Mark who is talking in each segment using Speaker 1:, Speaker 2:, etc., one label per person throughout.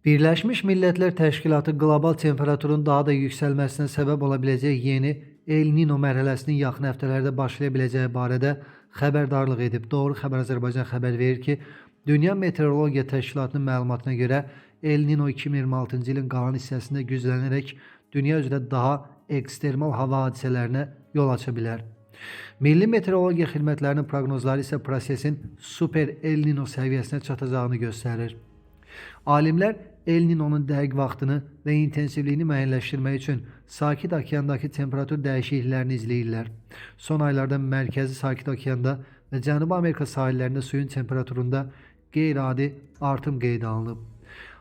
Speaker 1: Birleşmiş Milletler Təşkilatı qlobal temperaturun daha da yüksəlməsinə səbəb ola biləcək yeni El Nino mərhələsinin yaxın həftələrdə başlaya biləcəyi barədə xəbərdarlıq edib. Doğru Xəbər Azərbaycan xəbər verir ki, Dünya Meteorologiya Təşkilatının məlumatına görə El Nino 2026-cı ilin qalan hissəsində güclənərək dünya üzrə daha ekstremal hava hadisələrinə yol aça bilər. Milli Meteorologiya Xidmətlərinin proqnozları isə prosesin super El Nino səviyyəsinə çatacağını göstərir. Alimlər El Nino'nun dəqiq vaxtını və intensivliyini müəyyənləşdirmək üçün Sakit Okeandakı temperatur dəyişikliklərini izləyirlər. Son aylarda Mərkəzi Sakit Okeanda və Cənubi Amerika sahillərində suyun temperaturunda qeyri-adi artım qeydə alınıb.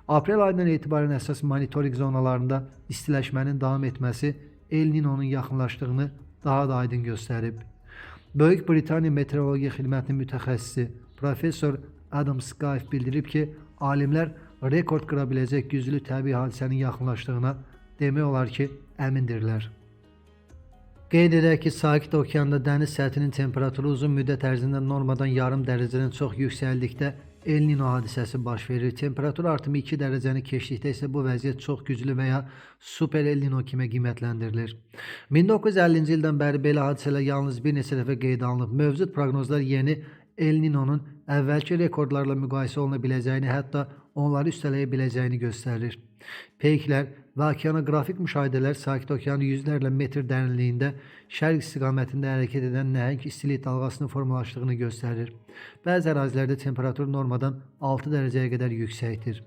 Speaker 1: Aprel ayından etibarən əsas monitorinq zonalarında istiləşmənin davam etməsi El Nino'nun yaxınlaşdığını daha da aydın göstərib. Böyük Britaniya Meteorologiya Xidmətinin mütəxəssisi Professor Adam Skaife bildirib ki, alimlər rekord qıra biləcək güclü təbii hadisənin yaxınlaşdığına demək olar ki, əmindirlər. Qeyd edək ki, Sakit Okeanda dəniz səthinin temperaturu uzun müddət ərzində normadan yarım dərəcədən çox yüksəldikdə El Nino hadisəsi baş verir. Temperatur artımı 2 dərəcəni keçdikdə isə bu vəziyyət çox güclü və ya super El Nino kimi qiymətləndirilir. 1950-ci ildən bəri belə hadisələr yalnız bir neçə dəfə qeydə alınıb. Mövcud proqnozlar yeni El Nino'nun əvvəlki rekordlarla müqayisə oluna biləcəyini, hətta onları üstələyə biləcəyini göstərir. Peyklər və okeanoqrafik müşahidələr Sakit Okeanın yüzlərlə metr dərinliyində şərq istiqamətində hərəkət edən nəhəng istilik dalğasının formalaşdığını göstərir. Bəzi ərazilərdə temperatur normadan 6 dərəcəyə qədər yüksəkdir.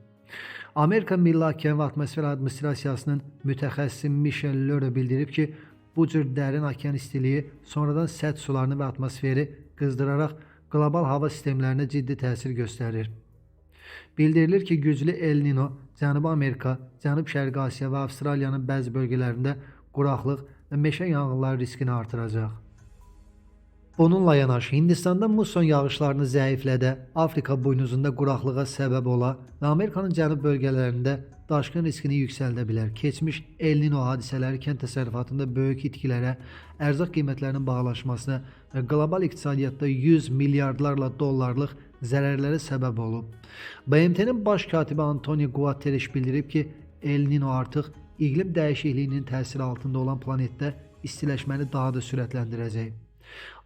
Speaker 1: Amerika Milli Okean və Atmosfer Administrasiyasının mütəxəssisi Michel Lore bildirib ki, bu cür dərin okean istiliyi sonradan səth sularını və atmosferi qızdıraraq qlobal hava sistemlərinə ciddi təsir göstərir. Bildirilir ki, güclü El Nino Cənubi Amerika, Cənub-Şərqi Asiya və Avstraliyanın bəzi bölgələrində quraqlıq və meşə yanğınları riskini artıracaq. Bununla yanaşı, Hindistanda muson yağışlarını zəiflədə, Afrika buynuzunda quraqlığa səbəb ola və Amerikanın cənub bölgələrində daşqın riskini yüksəldə bilər. Keçmiş El Nino hadisələri kənd təsərrüfatında böyük itkilərə, ərzaq qiymətlərinin bahalaşmasına və qlobal iqtisadiyyatda 100 milyardlarla dollarlıq zərərlərə səbəb olub. BMT-nin baş katibi Antonio Guterres bildirib ki, El Nino artıq iqlim dəyişikliyinin təsiri altında olan planetdə istiləşməni daha da sürətləndirəcək.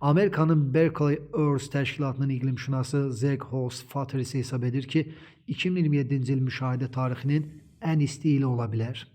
Speaker 1: Amerikanın Berkeley Earth təşkilatının iqlimşünası Zach Holz-Fatter isə hesab edir ki, 2027-ci il müşahidə tarixinin ən isti ili ola bilər.